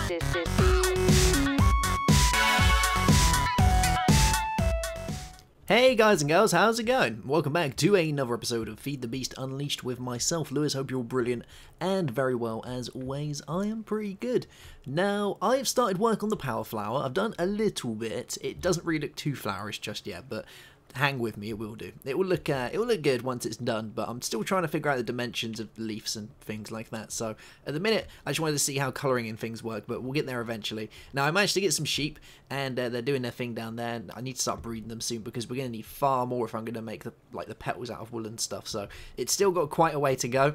Hey guys and girls, how's it going? Welcome back to another episode of Feed the Beast Unleashed with myself, Lewis. Hope you're all brilliant and very well as always. I am pretty good. Now, I've started work on the power flower. I've done a little bit. It doesn't really look too flourish just yet, but hang with me, it will do. It will look good once it's done, but I'm still trying to figure out the dimensions of the leaves and things like that. So at the minute, I just wanted to see how colouring and things work, but we'll get there eventually. Now, I managed to get some sheep, and they're doing their thing down there. I need to start breeding them soon because we're going to need far more if I'm going to make the petals out of wool and stuff. So it's still got quite a way to go.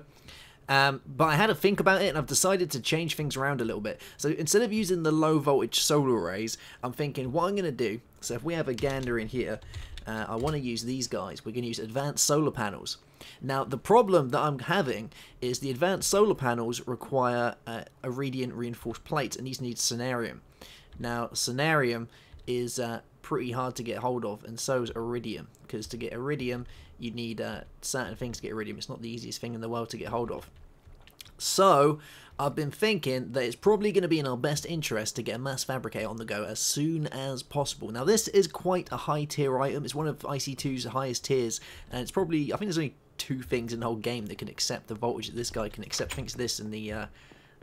But I had to think about it, and I've decided to change things around a little bit. So instead of using the low voltage solar arrays, I'm thinking what I'm going to do. So if we have a gander in here, I want to use these guys. We're going to use advanced solar panels. Now, the problem that I'm having is the advanced solar panels require Iridium reinforced plates, and these need Cenarium. Now, Cenarium is pretty hard to get hold of, and so is Iridium, because to get Iridium, you need certain things to get Iridium. It's not the easiest thing in the world to get hold of. So, I've been thinking that it's probably going to be in our best interest to get a mass fabricator on the go as soon as possible. Now, this is quite a high tier item. It's one of IC2's highest tiers, and it's probably, I think there's only 2 things in the whole game that can accept the voltage that this guy can accept. I think it's this and the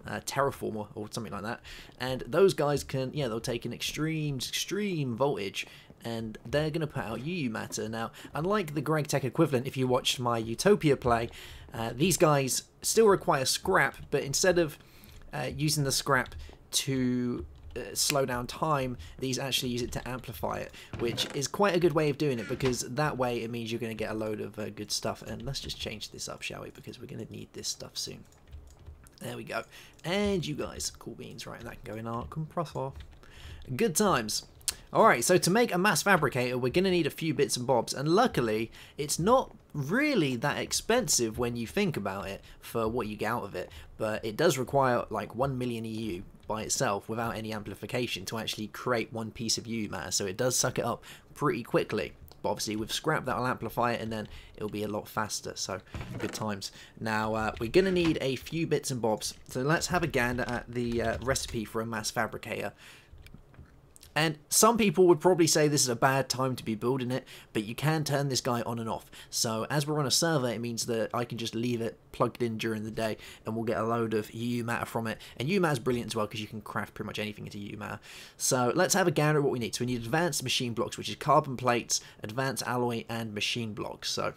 Terraformer or something like that. And those guys can, yeah, they'll take an extreme voltage, and they're going to put out UU matter. Now, unlike the Greg Tech equivalent, if you watched my Utopia play, these guys still require scrap, but instead of using the scrap to slow down time, these actually use it to amplify it, which is quite a good way of doing it, because that way it means you're going to get a load of good stuff. And let's just change this up, shall we, because we're going to need this stuff soon. There we go. And you guys, cool beans, right, that can go in our compressor. Good times. Alright, so to make a mass fabricator, we're going to need a few bits and bobs, and luckily, it's not really that expensive when you think about it for what you get out of it, but it does require like 1 million EU by itself without any amplification to actually create one piece of UU matter, so it does suck it up pretty quickly. But obviously with scrap that'll amplify it, and then it'll be a lot faster, so good times. Now we're going to need a few bits and bobs, so let's have a gander at the recipe for a mass fabricator. And some people would probably say this is a bad time to be building it, but you can turn this guy on and off. So as we're on a server, it means that I can just leave it plugged in during the day, and we'll get a load of UU matter from it. And UU matter is brilliant as well, because you can craft pretty much anything into UU matter. So let's have a gander at what we need. So we need advanced machine blocks, which is carbon plates, advanced alloy, and machine blocks. So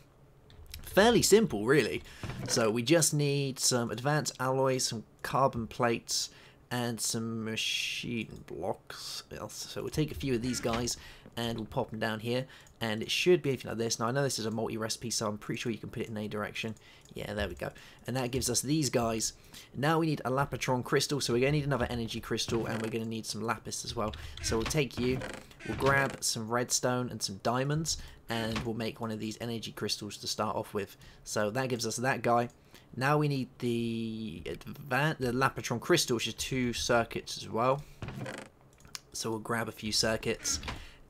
fairly simple, really. So we just need some advanced alloys, some carbon plates, and some machine blocks. So we'll take a few of these guys and we'll pop them down here, and it should be anything like this. Now I know this is a multi-recipe, so I'm pretty sure you can put it in any direction. Yeah, there we go. And that gives us these guys. Now we need a lapatron crystal, so we're going to need another energy crystal, and we're going to need some lapis as well. So we'll take you, we'll grab some redstone and some diamonds, and we'll make one of these energy crystals to start off with. So that gives us that guy. Now we need the lapatron crystal, which is 2 circuits as well. So we'll grab a few circuits,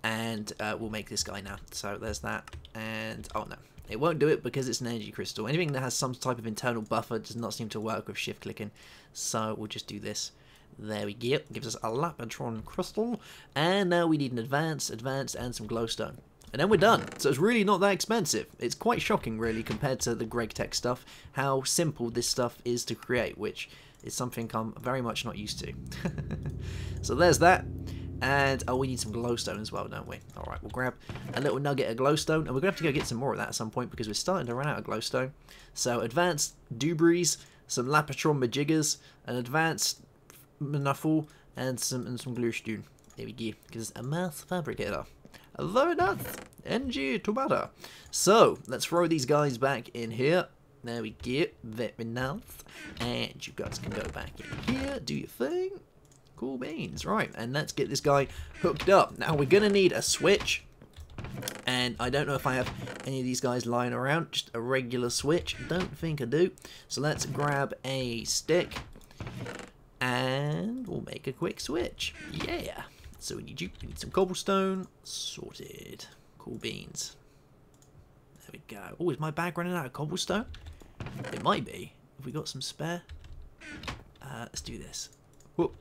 and we'll make this guy now. So there's that, and oh no, it won't do it because it's an energy crystal. Anything that has some type of internal buffer does not seem to work with shift clicking. So we'll just do this. There we go. Gives us a lapatron crystal, and now we need an advanced, and some glowstone. And then we're done. So it's really not that expensive. It's quite shocking, really, compared to the Greg Tech stuff, how simple this stuff is to create, which is something I'm very much not used to. So there's that. And, oh, we need some glowstone as well, don't we? Alright, we'll grab a little nugget of glowstone, and we're going to have to go get some more of that at some point, because we're starting to run out of glowstone. So advanced dubris, some lapatron majiggers, an advanced mnuffle, and some glowstone. There we go, because it's a mass fabricator. Very nice. Energy tomato. So let's throw these guys back in here. There we go. Very nice. And you guys can go back in here. Do your thing. Cool beans. Right. And let's get this guy hooked up. Now we're going to need a switch. And I don't know if I have any of these guys lying around. Just a regular switch. Don't think I do. So let's grab a stick. And we'll make a quick switch. Yeah. So we need some cobblestone. Sorted. Cool beans. There we go. Oh, is my bag running out of cobblestone? It might be. Have we got some spare? Let's do this. Whoop.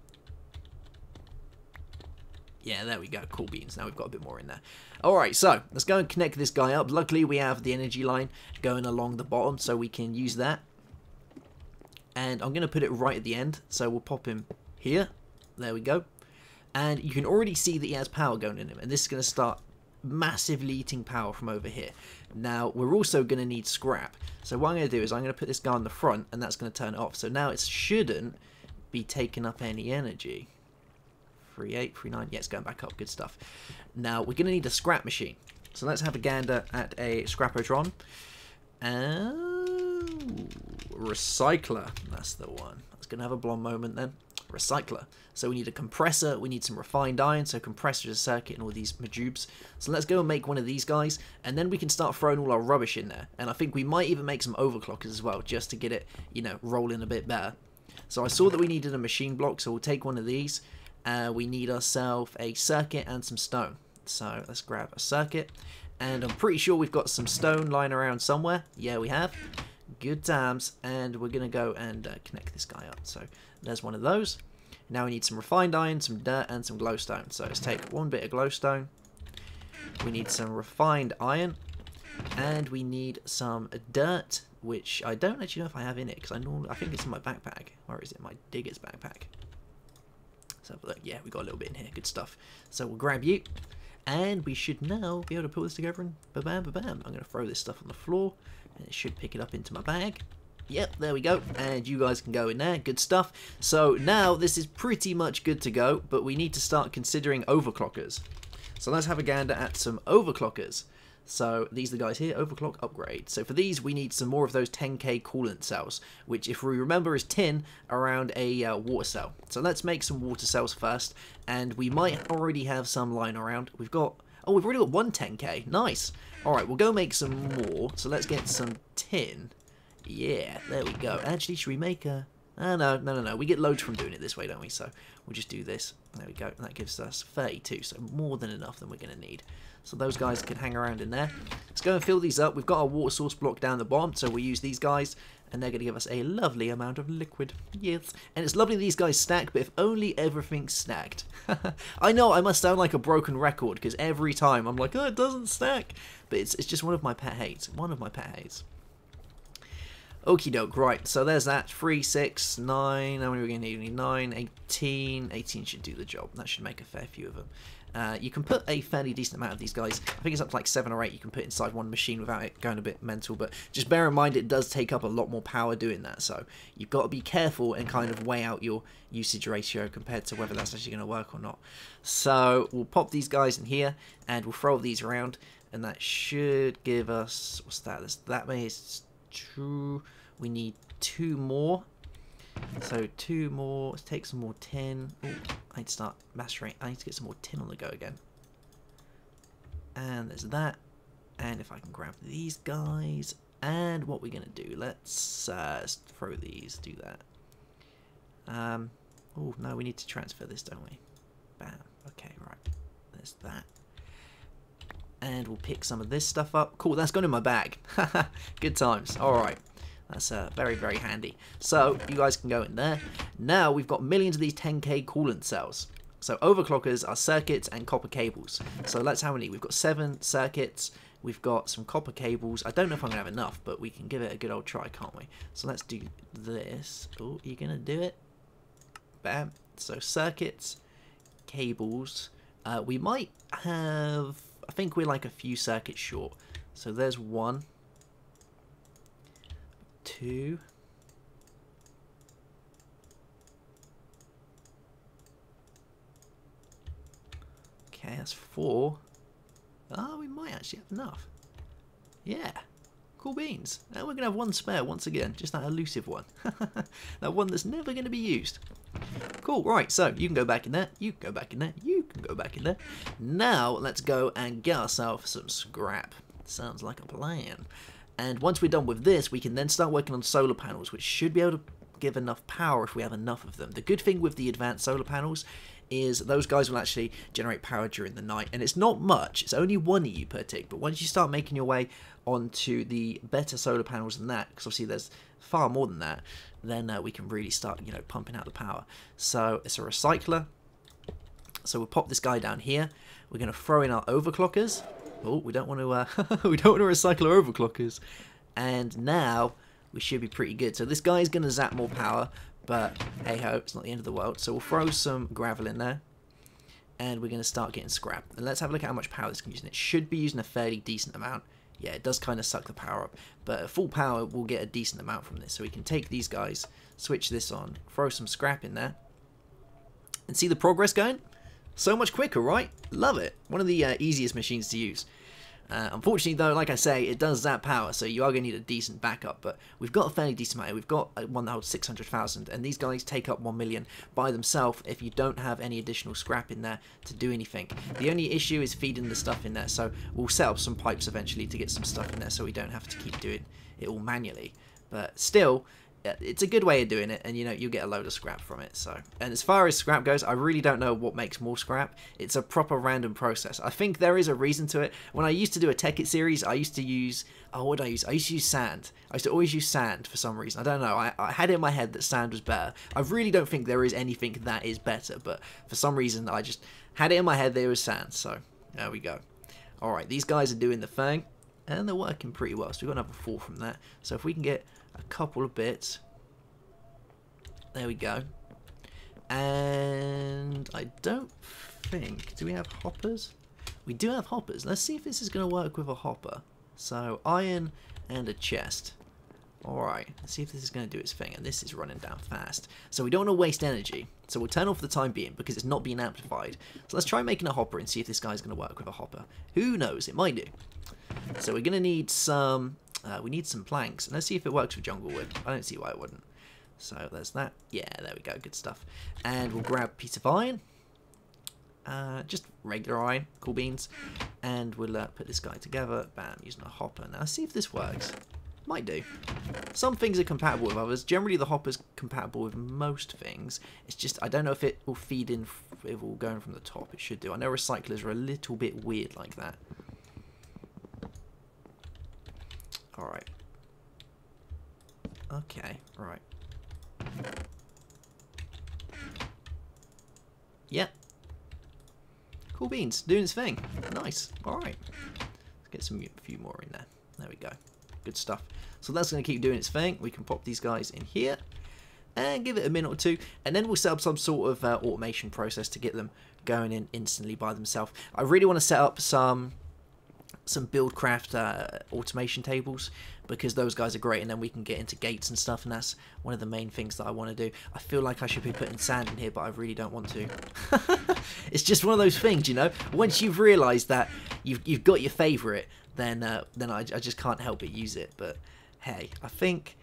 Yeah, there we go. Cool beans. Now we've got a bit more in there. Alright, so let's go and connect this guy up. Luckily, we have the energy line going along the bottom, so we can use that. And I'm going to put it right at the end. So we'll pop him here. There we go. And you can already see that he has power going in him. And this is going to start massively eating power from over here. Now, we're also going to need scrap. So what I'm going to do is I'm going to put this guy on the front, and that's going to turn it off. So now it shouldn't be taking up any energy. 38, 39, yeah, it's going back up, good stuff. Now, we're going to need a scrap machine. So let's have a gander at a scrapotron. Recycler, that's the one. That's going to have a blonde moment then. Recycler. So we need a compressor, we need some refined iron, so compressor is a circuit and all these majubes. So let's go and make one of these guys, and then we can start throwing all our rubbish in there. And I think we might even make some overclockers as well, just to get it, you know, rolling a bit better. So I saw that we needed a machine block, so we'll take one of these. We need ourselves a circuit and some stone. So let's grab a circuit. And I'm pretty sure we've got some stone lying around somewhere. Yeah, we have. Good times. And we're going to go and connect this guy up. So there's one of those. Now we need some refined iron, some dirt, and some glowstone. So let's take one bit of glowstone. We need some refined iron. And we need some dirt, which I don't actually know if I have in it, because I think it's in my backpack. Where is it? My digger's backpack. So look, yeah, we got a little bit in here. Good stuff. So we'll grab you. And we should now be able to put this together and ba-bam, ba-bam. I'm going to throw this stuff on the floor. And it should pick it up into my bag. Yep, there we go. And you guys can go in there. Good stuff. So now this is pretty much good to go. But we need to start considering overclockers. So let's have a gander at some overclockers. So these are the guys here, overclock upgrade. So for these, we need some more of those 10k coolant cells, which if we remember is tin around a water cell. So let's make some water cells first, and we might already have some lying around. We've already got one 10k, nice. All right, we'll go make some more. So let's get some tin. Yeah, there we go. Actually, should we make a... Oh, no. We get loads from doing it this way, don't we? So we'll just do this. There we go. And that gives us 32, so more than enough than we're going to need. So those guys can hang around in there. Let's go and fill these up. We've got our water source block down the bottom, so we'll use these guys, and they're going to give us a lovely amount of liquid. Yes. And it's lovely these guys stack, but if only everything's stacked. I know I must sound like a broken record, because every time I'm like, oh, it doesn't stack. But it's just one of my pet hates. One of my pet hates. Okie doke, right, so there's that. 3, 6, 9, how many are we going to need? We need 9, 18. 18 should do the job. That should make a fair few of them. You can put a fairly decent amount of these guys. I think it's up to like 7 or 8 you can put inside one machine without it going a bit mental. But just bear in mind it does take up a lot more power doing that. So you've got to be careful and kind of weigh out your usage ratio compared to whether that's actually going to work or not. So we'll pop these guys in here and we'll throw these around. And that should give us... What's that? That is 2... We need 2 more. So 2 more. Let's take some more tin. Ooh, I need to start mastering. I need to get some more tin on the go again. And there's that. And if I can grab these guys. And what we're going to do. Let's throw these. Do that. Oh, no. We need to transfer this, don't we? Bam. Okay, right. There's that. And we'll pick some of this stuff up. Cool, that's gone in my bag. Good times. Alright. That's very, very handy. So, you guys can go in there. Now, we've got millions of these 10k coolant cells. So, overclockers are circuits and copper cables. So, let's how many? We've got 7 circuits. We've got some copper cables. I don't know if I'm going to have enough, but we can give it a good old try, can't we? So, let's do this. Oh, you going to do it? Bam. So, circuits, cables. We might have... I think we're like a few circuits short. So there's 1, 2, okay, that's 4. Oh, we might actually have enough. Yeah, cool beans. And we're gonna have 1 spare once again, just that elusive one. That one that's never gonna be used. Cool, right, so you can go back in there, you can go back in there, you can go back in there. Now, let's go and get ourselves some scrap. Sounds like a plan. And once we're done with this, we can then start working on solar panels, which should be able to give enough power if we have enough of them. The good thing with the advanced solar panels is those guys will actually generate power during the night. And it's not much, it's only 1 EU per tick. But once you start making your way onto the better solar panels than that, because obviously there's far more than that, then we can really start, you know, pumping out the power. So it's a recycler. So we'll pop this guy down here. We're going to throw in our overclockers. Oh, we don't want to we don't want to recycle our overclockers. And now we should be pretty good. So this guy is going to zap more power, but hey ho, it's not the end of the world. So we'll throw some gravel in there, and we're going to start getting scrap. And let's have a look at how much power this can use. And it should be using a fairly decent amount. Yeah, it does kind of suck the power up, but at full power we'll get a decent amount from this. So we can take these guys, switch this on, throw some scrap in there, and see the progress going. So much quicker, right? Love it. One of the easiest machines to use. Unfortunately, though, like I say, it does zap power, so you are going to need a decent backup, but we've got a fairly decent amount. We've got one that holds 600,000, and these guys take up 1 million by themselves if you don't have any additional scrap in there to do anything. The only issue is feeding the stuff in there, so we'll set up some pipes eventually to get some stuff in there so we don't have to keep doing it all manually. But still, it's a good way of doing it, and you know, you'll get a load of scrap from it. So, and as far as scrap goes, I really don't know what makes more scrap. It's a proper random process. I think there is a reason to it. When I used to do a Tech It series, I used to use, what did I use? I used to use sand. I used to always use sand for some reason. I don't know. I had it in my head that sand was better. I really don't think there is anything that is better, but for some reason I just had it in my head that it was sand. So there we go. All right, these guys are doing the thing, and they're working pretty well. So we've got another 4 from that. So if we can get a couple of bits. There we go. And I don't think... Do we have hoppers? We do have hoppers. Let's see if this is going to work with a hopper. So, iron and a chest. Alright, let's see if this is going to do its thing. And this is running down fast. So we don't want to waste energy. So we'll turn off for the time being because it's not being amplified. So let's try making a hopper and see if this guy's going to work with a hopper. Who knows? It might do. So we're going to need some... we need some planks. And let's see if it works with jungle wood. I don't see why it wouldn't. So there's that. Yeah, there we go. Good stuff. And we'll grab a piece of iron. Just regular iron. Cool beans. And we'll put this guy together. Bam, using a hopper. Now, let's see if this works. Might do. Some things are compatible with others. Generally, the hopper's compatible with most things. It's just, I don't know if it will feed in, if it will go in from the top. It should do. I know recyclers are a little bit weird like that. Alright. Okay, right. Yeah. Cool beans, doing its thing. Nice. Alright. Let's get a few more in there. There we go. Good stuff. So that's going to keep doing its thing. We can pop these guys in here and give it a minute or two, and then we'll set up some sort of automation process to get them going in instantly by themselves. I really want to set up some buildcraft automation tables, because those guys are great, and then we can get into gates and stuff, and that's one of the main things that I want to do. I feel like I should be putting sand in here, but I really don't want to. It's just one of those things, you know. Once you've realised that you've got your favourite, then I just can't help but use it. But hey, I think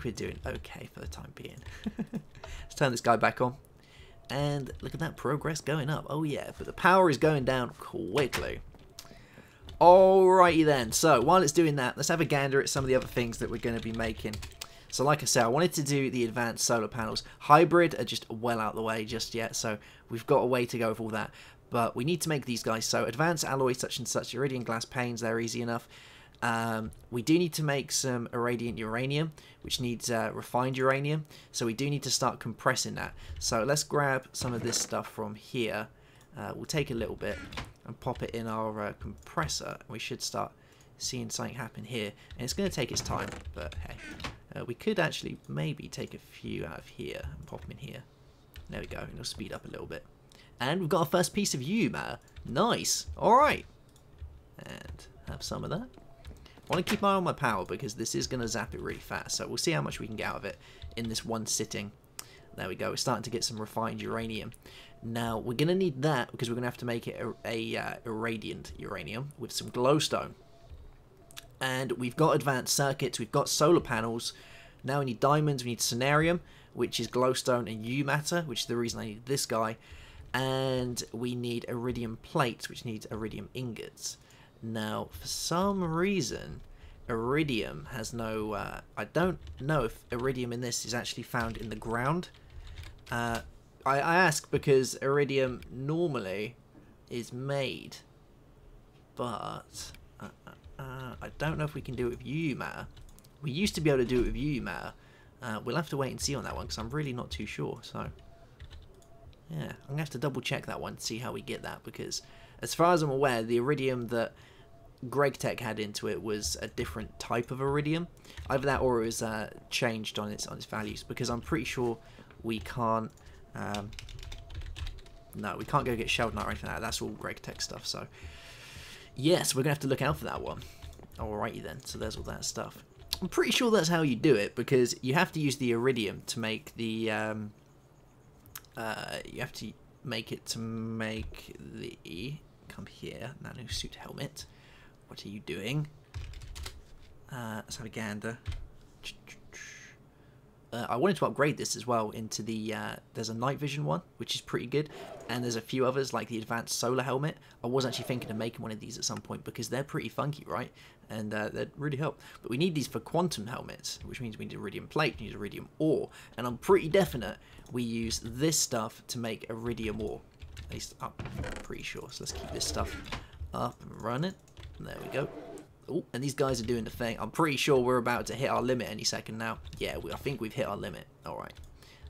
we're doing okay for the time being. Let's turn this guy back on, and look at that progress going up. Oh yeah, but the power is going down quickly. Alrighty then, so while it's doing that, let's have a gander at some of the other things that we're going to be making. So like I said, I wanted to do the advanced solar panels. Hybrid are just well out of the way just yet, so we've got a way to go with all that. But we need to make these guys. So advanced alloys such and such, iridium glass panes, they're easy enough. We do need to make some irradiant uranium, which needs refined uranium. So we do need to start compressing that. So let's grab some of this stuff from here. We'll take a little bit and pop it in our compressor. We should start seeing something happen here, and it's going to take its time, but hey, we could actually maybe take a few out of here and pop them in here. There we go, and it'll speed up a little bit. And we've got our first piece of UU matter. Nice. Alright, and have some of that. I want to keep an eye on my power because this is going to zap it really fast, so we'll see how much we can get out of it in this one sitting. There we go, we're starting to get some refined uranium. Now, we're going to need that because we're going to have to make it a irradiant uranium with some glowstone. And we've got advanced circuits, we've got solar panels. Now we need diamonds, we need sonarium, which is glowstone, and UU matter, which is the reason I need this guy. And we need iridium plates, which needs iridium ingots. Now, for some reason, iridium has no... I don't know if iridium in this is actually found in the ground. I ask because iridium normally is made, but I don't know if we can do it with UU matter. We used to be able to do it with UU matter. We'll have to wait and see on that one because I'm really not too sure. So, yeah, going to have to double check that one to see how we get that, because as far as I'm aware, the Iridium that Greg Tech had into it was a different type of Iridium. Either that or it was changed on its values, because I'm pretty sure we can't... no, we can't go get Shelled Knight or anything like that. That's all Greg Tech stuff, so... Yes, we're going to have to look out for that one. Alrighty then, so there's all that stuff. I'm pretty sure that's how you do it, because you have to use the Iridium to make the... you have to make it to make the... Come here, nanosuit helmet. What are you doing? Let's have a gander. I wanted to upgrade this as well into the... there's a night vision one, which is pretty good. And there's a few others, like the advanced solar helmet. I was actually thinking of making one of these at some point, because they're pretty funky, right? And they'd really help. But we need these for quantum helmets, which means we need iridium plate, we need iridium ore. And I'm pretty definite we use this stuff to make iridium ore. At least I'm pretty sure. So let's keep this stuff up and running. There we go. Oh, and these guys are doing the thing. I'm pretty sure we're about to hit our limit any second now. Yeah, I think we've hit our limit. Alright.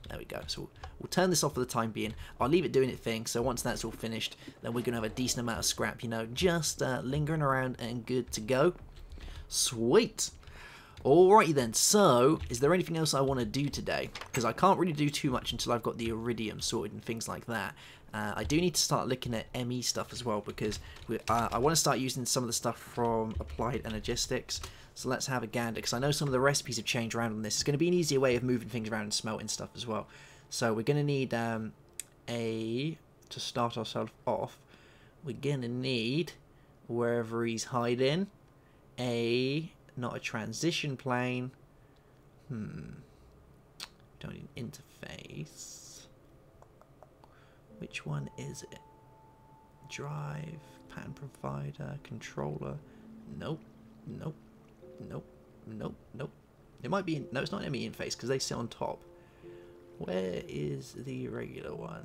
There we go. So we'll turn this off for the time being. I'll leave it doing its thing. So once that's all finished, then we're going to have a decent amount of scrap, you know, just lingering around and good to go. Sweet. Alrighty then. So, is there anything else I want to do today? Because I can't really do too much until I've got the Iridium sorted and things like that. I do need to start looking at ME stuff as well, because I want to start using some of the stuff from Applied Energistics. So let's have a gander, because I know some of the recipes have changed around on this. It's going to be an easier way of moving things around and smelting stuff as well. So we're going to need to start ourselves off, we're going to need, wherever he's hiding, not a transition plane. Don't need an interface. Which one is it? Drive, pattern provider, controller. Nope, nope, nope, nope, nope. It might be, no, it's not an ME interface because they sit on top. Where is the regular one?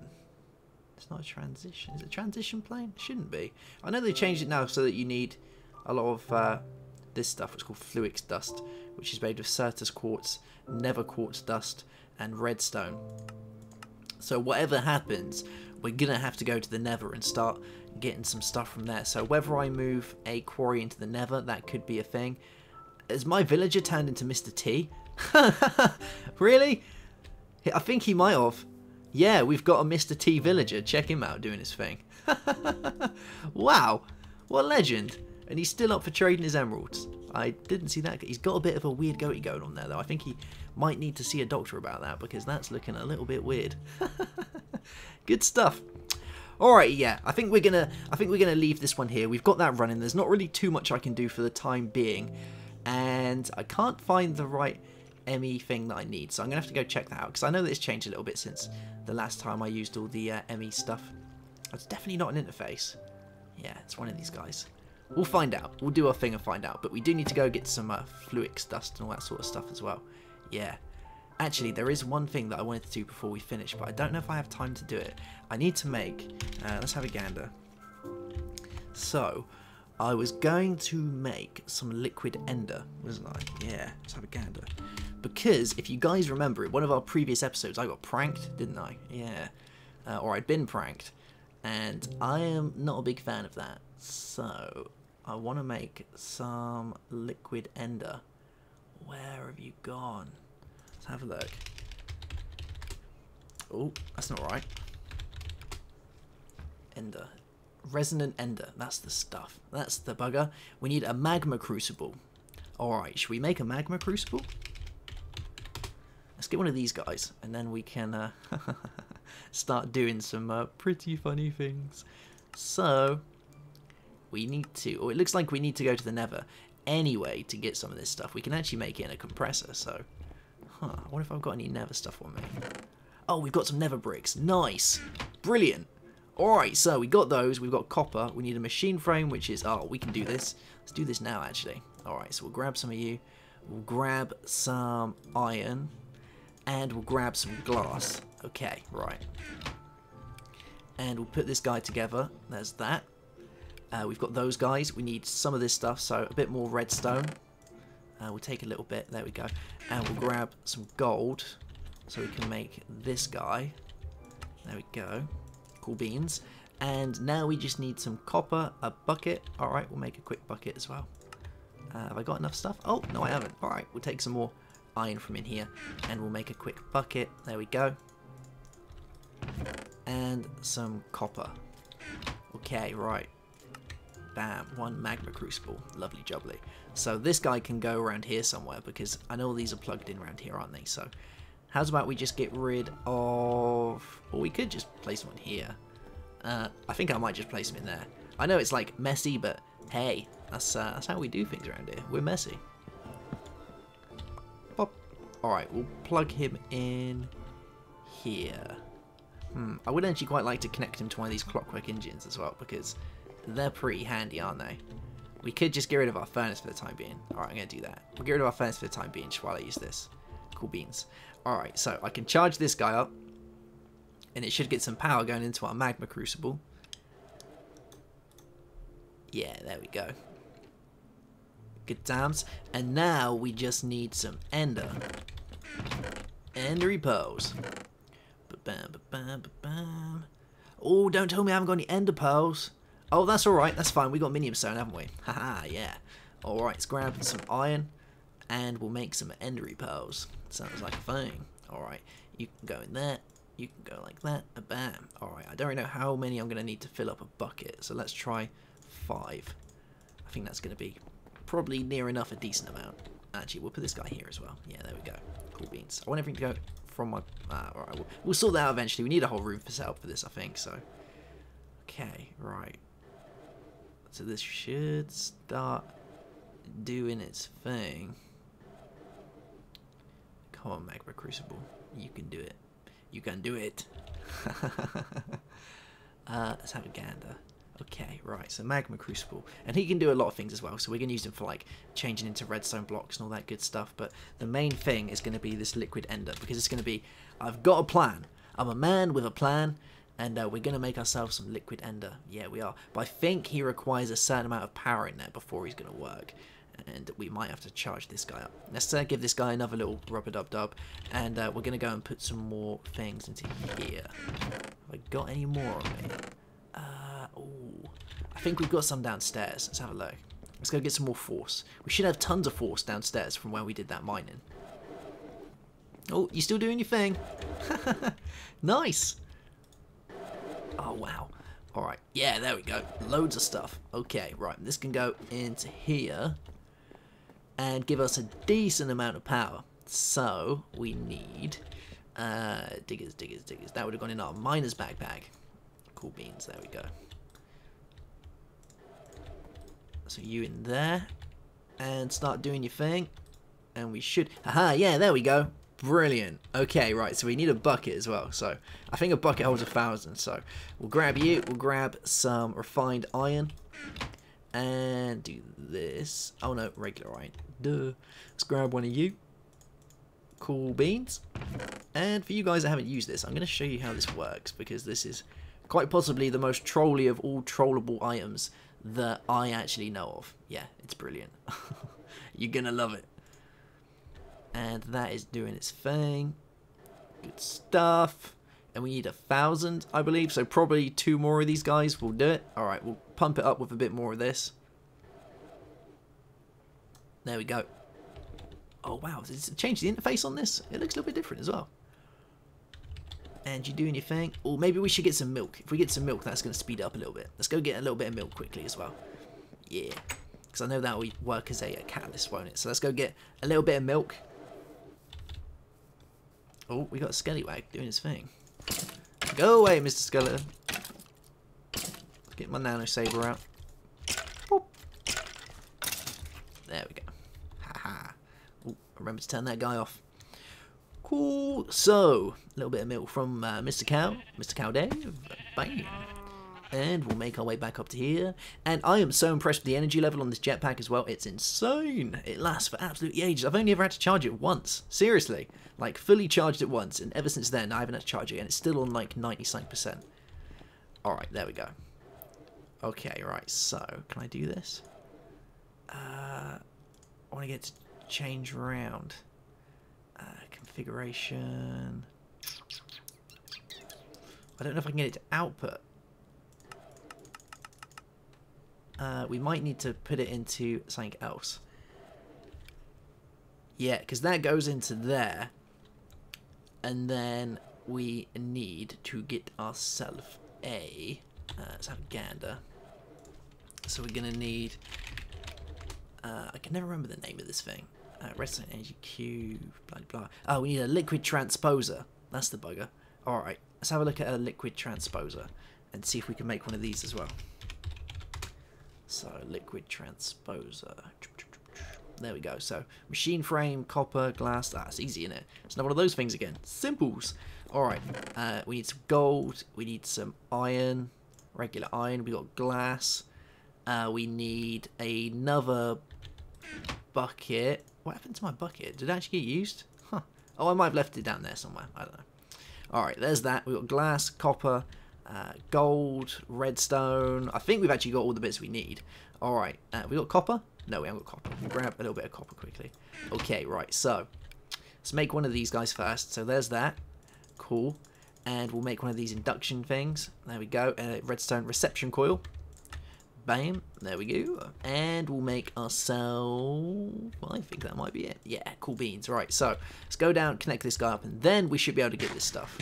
It's not a transition. Is it a transition plane? It shouldn't be. I know they changed it now so that you need a lot of this stuff, which is called Fluix dust, which is made of Certus quartz, Nether quartz dust, and redstone. So whatever happens, we're going to have to go to the Nether and start getting some stuff from there. So whether I move a quarry into the Nether, that could be a thing. Has my villager turned into Mr. T? Really? I think he might have. Yeah, we've got a Mr. T villager. Check him out doing his thing. Wow, what a legend. And he's still up for trading his emeralds. I didn't see that. He's got a bit of a weird goatee going on there, though. I think he might need to see a doctor about that, because that's looking a little bit weird. Good stuff. Alright, yeah. I think we're gonna leave this one here. We've got that running. There's not really too much I can do for the time being, and I can't find the right ME thing that I need, so I'm gonna have to go check that out, because I know that it's changed a little bit since the last time I used all the ME stuff. It's definitely not an interface. Yeah, it's one of these guys. We'll find out. We'll do our thing and find out. But we do need to go get some Fluix dust and all that sort of stuff as well. Yeah. Actually, there is one thing that I wanted to do before we finish, but I don't know if I have time to do it. I need to make... let's have a gander. So, I was going to make some liquid ender, wasn't I? Yeah, let's have a gander. Because, if you guys remember, in one of our previous episodes, I got pranked, didn't I? Yeah. Or I'd been pranked. And I am not a big fan of that. So, I want to make some liquid ender. Where have you gone? Let's have a look. Oh, that's not right. Ender. Resonant ender. That's the stuff. That's the bugger. We need a magma crucible. Alright, should we make a magma crucible? Let's get one of these guys, and then we can start doing some pretty funny things. So... we need to, or it looks like we need to go to the Nether anyway to get some of this stuff. We can actually make it in a compressor, so... I wonder if I've got any Nether stuff on me. Oh, we've got some Nether bricks. Nice. Brilliant. Alright, so we got those. We've got copper. We need a machine frame, which is... oh, we can do this. Let's do this now, actually. Alright, so we'll grab some of you. We'll grab some iron. And we'll grab some glass. Okay, right. And we'll put this guy together. There's that. We've got those guys. We need some of this stuff, so a bit more redstone. We'll take a little bit. There we go. And we'll grab some gold so we can make this guy. There we go. Cool beans. And now we just need some copper, a bucket. Alright, we'll make a quick bucket as well. Have I got enough stuff? Oh, no I haven't. Alright, we'll take some more iron from in here and we'll make a quick bucket. There we go. And some copper. Okay, right. Bam, one magma crucible. Lovely jubbly. So this guy can go around here somewhere because I know these are plugged in around here, aren't they? So how's about we just get rid of... Or we could just place one here. I think I might just place him in there. I know it's like messy, but hey, that's how we do things around here. We're messy. Pop. Alright, we'll plug him in here. I would actually quite like to connect him to one of these clockwork engines as well, because they're pretty handy, aren't they? We could just get rid of our furnace for the time being. Alright, I'm going to do that. We'll get rid of our furnace for the time being just while I use this. Cool beans. Alright, so I can charge this guy up, and it should get some power going into our magma crucible. Yeah, there we go. Good times. And now we just need some ender. Endery pearls. Ba-bam. Oh, don't tell me I haven't got any ender pearls. Oh, that's alright. That's fine. We got minium stone, haven't we? Haha, yeah. Alright, let's grab some iron. And we'll make some endery pearls. Sounds like a thing. Alright, you can go in there. You can go like that. Bam. Alright, I don't really know how many I'm going to need to fill up a bucket. So let's try 5. I think that's going to be probably near enough a decent amount. Actually, we'll put this guy here as well. Yeah, there we go. Cool beans. I want everything to go from my... alright, we'll sort that out eventually. We need a whole room for setup for this, I think. So, okay, right. So this should start doing its thing. Come on, Magma Crucible. You can do it. You can do it. Let's have a gander. Okay, right, so Magma Crucible. And he can do a lot of things as well, so we're going to use him for, like, changing into redstone blocks and all that good stuff. But the main thing is going to be this liquid ender, because it's going to be, I've got a plan. I'm a man with a plan, and we're going to make ourselves some liquid ender. Yeah, we are. But I think he requires a certain amount of power in there before he's going to work. And we might have to charge this guy up. Let's give this guy another little rub-a-dub-dub. And we're going to go and put some more things into here. Have I got any more on me? Oh, I think we've got some downstairs. Let's have a look. Let's go get some more force. We should have tons of force downstairs from where we did that mining. Oh, you still doing your thing? Nice. Oh, wow. Alright, yeah, there we go. Loads of stuff. Okay, right, this can go into here and give us a decent amount of power. So, we need diggers. That would have gone in our miner's backpack. Cool beans, there we go. So you in there, and start doing your thing, and we should... Aha, yeah, there we go. Brilliant. Okay, right, so we need a bucket as well. So I think a bucket holds 1,000, so we'll grab you, we'll grab some refined iron, and do this. Oh no, regular iron. Duh. Let's grab one of you. Cool beans. And for you guys that haven't used this, I'm going to show you how this works, because this is quite possibly the most trolly of all trollable items that I actually know of. Yeah, it's brilliant. You're gonna love it. And that is doing its thing. Good stuff. And we need 1,000, I believe, so probably 2 more of these guys will do it. Alright, we'll pump it up with a bit more of this. There we go. Oh wow, it's changed the interface on this. It looks a little bit different as well. And you're doing your thing. Or maybe we should get some milk. If we get some milk, that's going to speed it up a little bit. Let's go get a little bit of milk quickly as well. Yeah. Because I know that will work as a catalyst, won't it? So let's go get a little bit of milk. Oh, we got a Skellywag doing his thing. Go away, Mr. Skeleton. Let's get my nano saber out. Boop. There we go. Haha. Remember to turn that guy off. Cool. So, a little bit of milk from Mr. Cow. Mr. Cow Dave. Bam. And we'll make our way back up to here. And I am so impressed with the energy level on this jetpack as well. It's insane. It lasts for absolutely ages. I've only ever had to charge it once. Seriously. Like, fully charged it once. And ever since then, I haven't had to charge it. And it's still on, like, 90-something%. Alright, there we go. Okay, right. So, can I do this? I want to get to change around. Configuration. I don't know if I can get it to output. We might need to put it into something else. Yeah, because that goes into there. And then we need to get ourselves a... let's have a gander. So we're going to need... I can never remember the name of this thing. Resonant energy cube, blah, blah. Oh, we need a liquid transposer. That's the bugger. Alright, let's have a look at a liquid transposer and see if we can make one of these as well. So, liquid transposer. There we go. So, machine frame, copper, glass. That's easy, isn't it? It's not one of those things again. Simples. Alright, we need some gold. We need some iron. Regular iron. We got glass. We need another bucket. What happened to my bucket? Did it actually get used? Huh. Oh, I might have left it down there somewhere. I don't know. Alright, there's that. We've got glass, copper, gold, redstone. I think we've actually got all the bits we need. Alright, we got copper? No, we haven't got copper. We'll grab a little bit of copper quickly. Okay, right, so let's make one of these guys first. So there's that. Cool. And we'll make one of these induction things. There we go. Redstone reception coil. Bam, there we go. And we'll make ourselves... Well, I think that might be it. Yeah, cool beans. Right, so let's go down, connect this guy up, and then we should be able to get this stuff.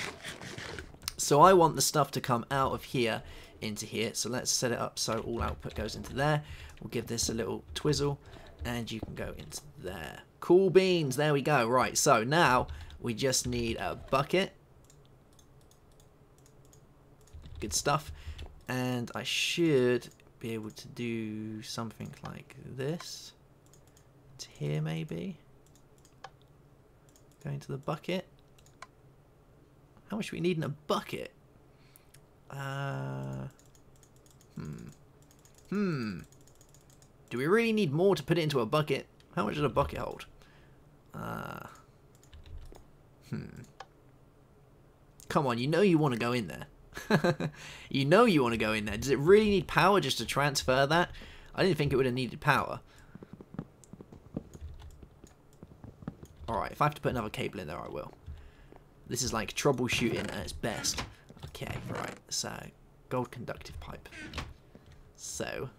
So I want the stuff to come out of here into here. So let's set it up so all output goes into there. We'll give this a little twizzle, and you can go into there. Cool beans, there we go. Right, so now we just need a bucket. Good stuff. And I should... be able to do something like this to here, maybe go into the bucket. How much do we need in a bucket? Do we really need more to put it into a bucket? How much does a bucket hold? Come on, you know you want to go in there. You know you want to go in there. Does it really need power just to transfer that? I didn't think it would have needed power. Alright, if I have to put another cable in there, I will. This is like troubleshooting at its best. Okay, right, so gold conductive pipe. So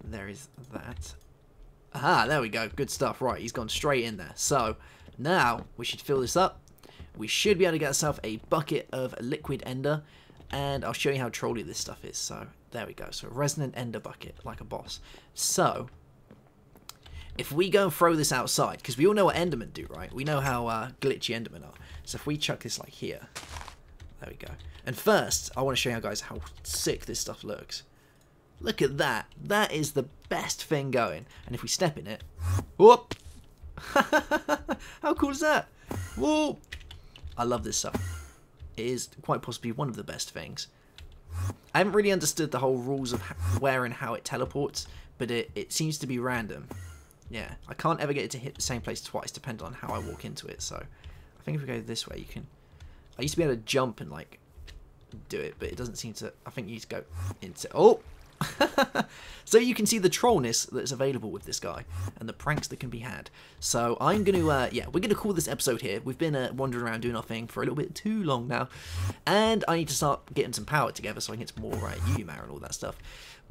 there is that. Aha, there we go. Good stuff. Right, he's gone straight in there. So now we should fill this up. We should be able to get ourselves a bucket of liquid ender, and I'll show you how trolly this stuff is. So there we go. So a resonant ender bucket, like a boss. So if we go and throw this outside, because we all know what endermen do, right? We know how glitchy endermen are. So if we chuck this like here, there we go. And first, I want to show you guys how sick this stuff looks. Look at that. That is the best thing going. And if we step in it, whoop! How cool is that? Whoa! I love this stuff. It is quite possibly one of the best things. I haven't really understood the whole rules of where and how it teleports, but it seems to be random. Yeah, I can't ever get it to hit the same place twice, depending on how I walk into it. So I think if we go this way, you can... I used to be able to jump and like do it, but it doesn't seem to... I think you need to go into... Oh! So you can see the trollness that's available with this guy and the pranks that can be had. So I'm going to, yeah, we're going to call this episode here. We've been wandering around doing our thing for a little bit too long now. And I need to start getting some power together so I can get some more UMAR and all that stuff.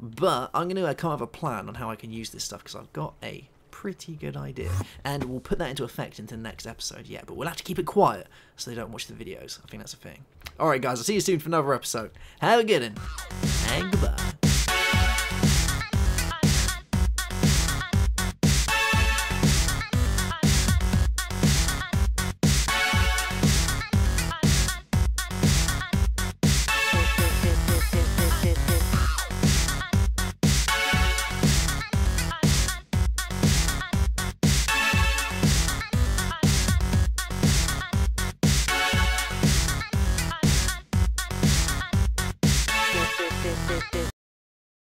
But I'm going to come up with a plan on how I can use this stuff because I've got a pretty good idea. And we'll put that into effect into the next episode, yeah. But we'll have to keep it quiet so they don't watch the videos. I think that's a thing. Alright guys, I'll see you soon for another episode. Have a good one. And goodbye.